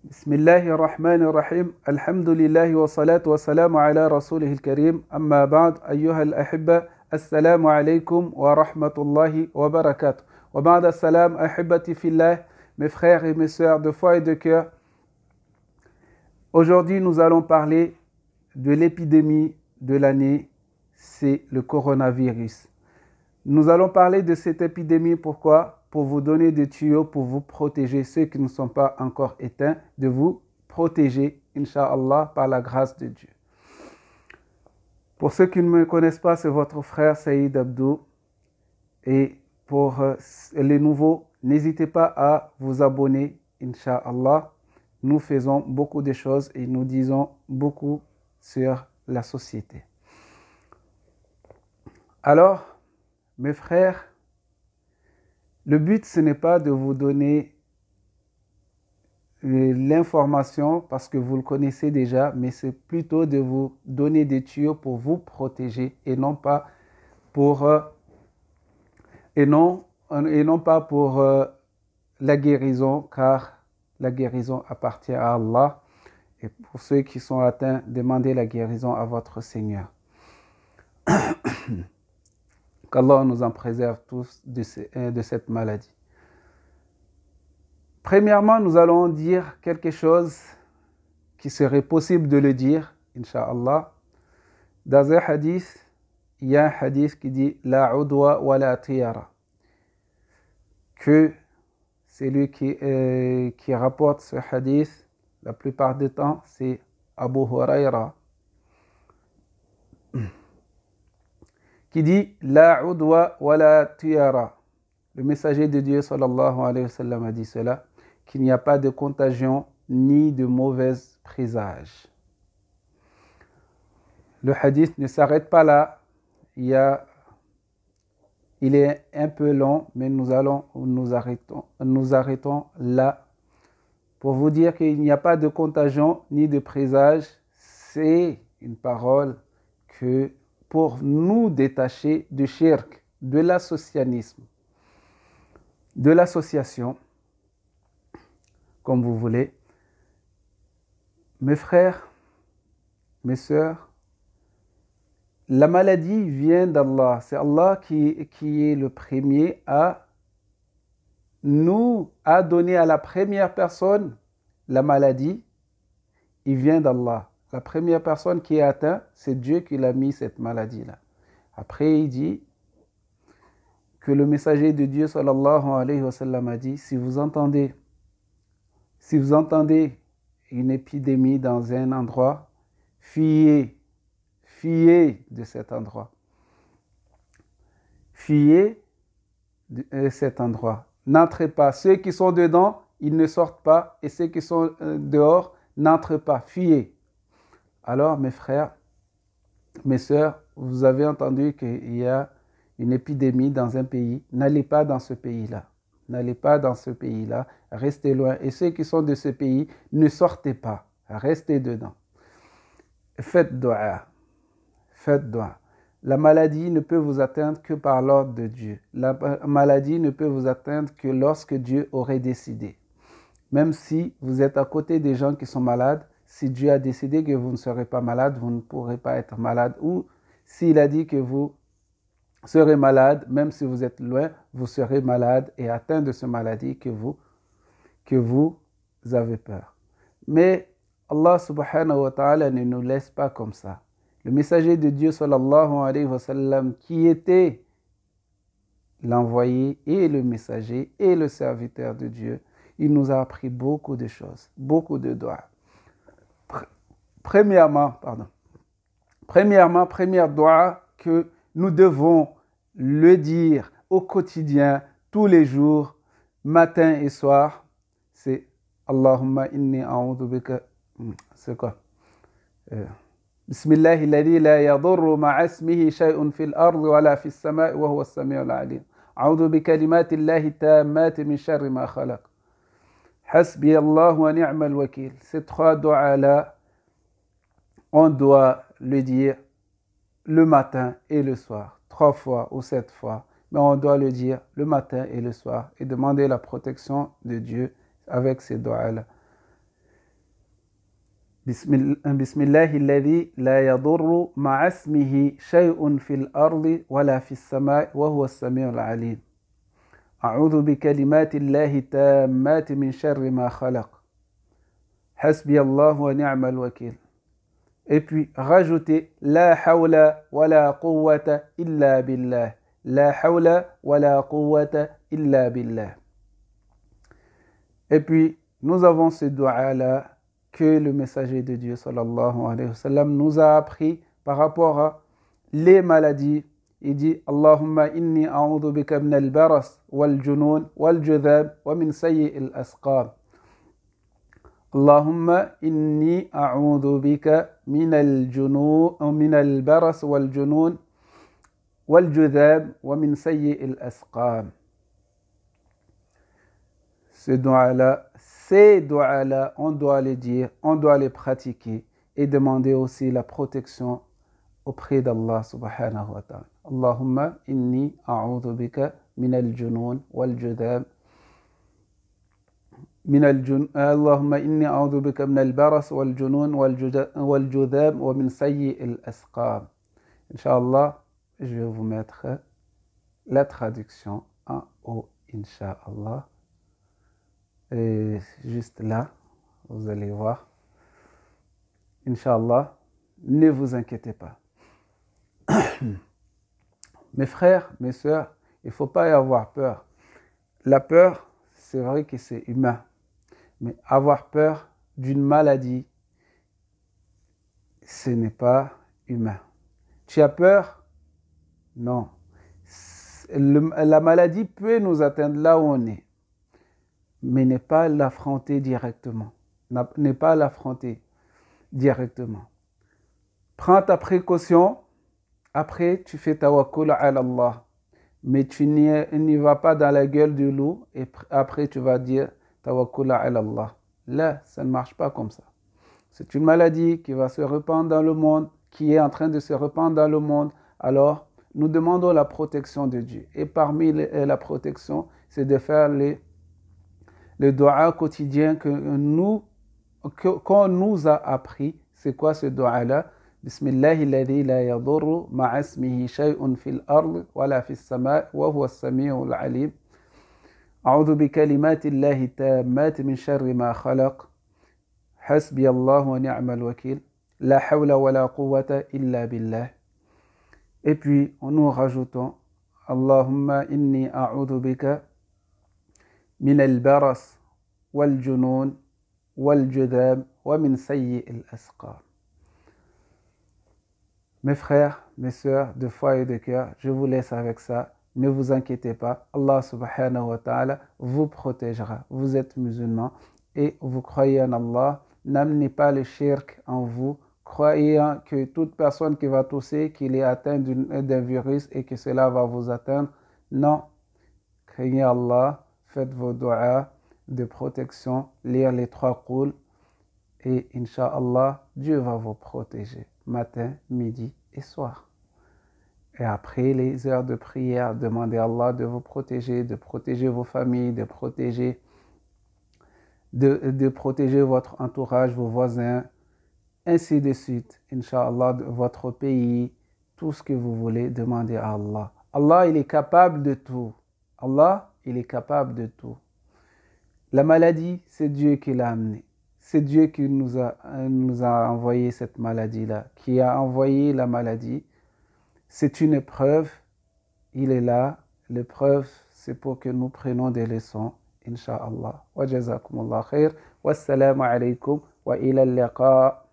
بسم الله الرحمن الرحيم الحمد لله والصلاة والسلام على رسوله الكريم أما بعد أيها الأحبة السلام عليكم ورحمة الله وبركاته وبعد السلام أحبتي في الله mes frères et mes sœurs de foi et de cœur. Aujourd'hui nous allons parler de l'épidémie de l'année, c'est le coronavirus. Nous allons parler de cette épidémie, pourquoi? Pour vous donner des tuyaux, pour vous protéger, ceux qui ne sont pas encore éteints, de vous protéger, Inch'Allah, par la grâce de Dieu. Pour ceux qui ne me connaissent pas, c'est votre frère Saïd Abdou. Et pour les nouveaux, n'hésitez pas à vous abonner, Inch'Allah. Nous faisons beaucoup de choses et nous disons beaucoup sur la société. Alors, mes frères, le but, ce n'est pas de vous donner l'information parce que vous le connaissez déjà, mais c'est plutôt de vous donner des tuyaux pour vous protéger et non pas pour, la guérison, car la guérison appartient à Allah. Et pour ceux qui sont atteints, demandez la guérison à votre Seigneur. Qu'Allah nous en préserve tous de cette maladie. Premièrement, nous allons dire quelque chose qui serait possible de le dire, Inch'Allah. Dans un hadith, il y a un hadith qui dit « La udwa wa la tiyara » que celui qui rapporte ce hadith, la plupart du temps, c'est Abu Huraira, qui dit « La udwa wa la tiyara ». Le messager de Dieu, sallallahu alayhi wa sallam, a dit cela, qu'il n'y a pas de contagion ni de mauvais présages. Le hadith ne s'arrête pas là. Il est un peu long, mais nous arrêtons là pour vous dire qu'il n'y a pas de contagion ni de présage. C'est une parole que pour nous détacher du shirk, de l'associanisme, de l'association, comme vous voulez. Mes frères, mes sœurs, la maladie vient d'Allah. C'est Allah qui est le premier à donner à la première personne la maladie. Il vient d'Allah. La première personne qui est atteinte, c'est Dieu qui l'a mis cette maladie-là. Après, il dit que le messager de Dieu, sallallahu alayhi wa sallam, a dit, si vous entendez une épidémie dans un endroit, fuyez de cet endroit. Fuyez de cet endroit. N'entrez pas. Ceux qui sont dedans, ils ne sortent pas. Et ceux qui sont dehors, n'entrent pas. Fuyez. Alors, mes frères, mes sœurs, vous avez entendu qu'il y a une épidémie dans un pays. N'allez pas dans ce pays-là. N'allez pas dans ce pays-là. Restez loin. Et ceux qui sont de ce pays, ne sortez pas. Restez dedans. Faites dua. Faites dua. La maladie ne peut vous atteindre que par l'ordre de Dieu. La maladie ne peut vous atteindre que lorsque Dieu aurait décidé. Même si vous êtes à côté des gens qui sont malades, si Dieu a décidé que vous ne serez pas malade, vous ne pourrez pas être malade. Ou s'il a dit que vous serez malade, même si vous êtes loin, vous serez malade et atteint de cette maladie que vous avez peur. Mais Allah subhanahu wa ta'ala ne nous laisse pas comme ça. Le messager de Dieu, sallallahu alayhi wa sallam, qui était l'envoyé et le messager et le serviteur de Dieu, il nous a appris beaucoup de choses, beaucoup de doigts. Première doigt que nous devons le dire au quotidien, tous les jours, matin et soir, c'est Allahumma inni a'udhu bika. C'est quoi? Bismillahi alladhi la yadurru ma'a ismihi shay'un fil ardi wa la fis sama'i wa huwa as-sami'ul 'alim. A'udhu bi kalimati Allahi tammati min sharri ma khalaq. Hasbi Allah wa ni'mal wakil. Ces trois doigts-là, on doit le dire le matin et le soir, 3 fois ou 7 fois, mais on doit le dire le matin et le soir et demander la protection de Dieu avec ces doigts-là. بسم الله الذي لا يضر مع اسمه شيء في الأرض ولا في السماء وهو السميع العليم. أعوذ بكلمات الله التامات من شر ما خلق. حسبي الله ونعم الوكيل. Et puis rajoutez la hawla wa la quwwata illa billah. La hawla wa la quwwata illa billah. Et puis nous avons ce dua-là que le messager de Dieu sallallahu alayhi wa sallam nous a appris par rapport à les maladies. Il dit Allahumma inni a'udhu bika min al-baras wal-junun wal-judhab wa min sayyi al-asqam. Allahumma inni a'udhu bika min al-junun min al-baras wal-junun wal-judhab wa min sayyi al-asqam. Ces doigts-là, on doit les dire, on doit les pratiquer et demander aussi la protection auprès d'Allah subhanahu wa ta'ala. Allahumma inni a'udhu bika min al-junun wal-judhab اللهم إني أعوذ بك من البرص والجنون والجذام ومن سيء الأسقام. Inch'Allah, je vais vous mettre la traduction en haut, Inch'Allah. Et juste là, vous allez voir. Inch'Allah, ne vous inquiétez pas. Mes frères, mes sœurs, il ne faut pas y avoir peur. La peur, c'est vrai que c'est humain. Mais avoir peur d'une maladie, ce n'est pas humain. Tu as peur? Non. La maladie peut nous atteindre là où on est, mais ne pas l'affronter directement. Ne pas l'affronter directement. Prends ta précaution, après tu fais tawakkul ala Allah. Mais tu n'y vas pas dans la gueule du loup et après tu vas dire tawakkul ala Allah. Là, ça ne marche pas comme ça. C'est une maladie qui va se répandre dans le monde, qui est en train de se répandre dans le monde. Alors, nous demandons la protection de Dieu. Et parmi la protection, c'est de faire le dua quotidien qu'on nous a appris. C'est quoi ce dua-là? Bismillahi alladhi la yadurru ma'a ismihi shay'un fil ard wala fis sama' wa huwa as-sami'ul 'alim. أعوذ بكلمات الله التامات من شر ما خلق حسبي الله ونعم الوكيل لا حول ولا قوة إلا بالله. Et puis nous rajoutons Allahumma inni a'udhu bika min al-baras wal-junun wal-judham wa min sayyi al-asqam. Mes frères, mes sœurs de foi et de cœur, je vous laisse avec ça. Ne vous inquiétez pas, Allah subhanahu wa ta'ala vous protégera. Vous êtes musulmans et vous croyez en Allah. N'amenez pas le shirk en vous. Croyez que toute personne qui va tousser, qu'il est atteint d'un virus et que cela va vous atteindre. Non. Craignez Allah, faites vos du'as de protection, lire les 3 qul et Inch'Allah, Dieu va vous protéger matin, midi et soir. Et après les heures de prière, demandez à Allah de vous protéger, de protéger vos familles, de protéger votre entourage, vos voisins, ainsi de suite. Inch'Allah, votre pays, tout ce que vous voulez, demandez à Allah. Allah, il est capable de tout. Allah, il est capable de tout. La maladie, c'est Dieu qui l'a amenée. C'est Dieu qui nous a envoyé cette maladie-là, qui a envoyé la maladie. C'est une épreuve, il est là. L'épreuve, c'est pour que nous prenions des leçons, Inch'Allah. Wa jazakumullah khair. Wassalamu alaikum wa ila al-liqa.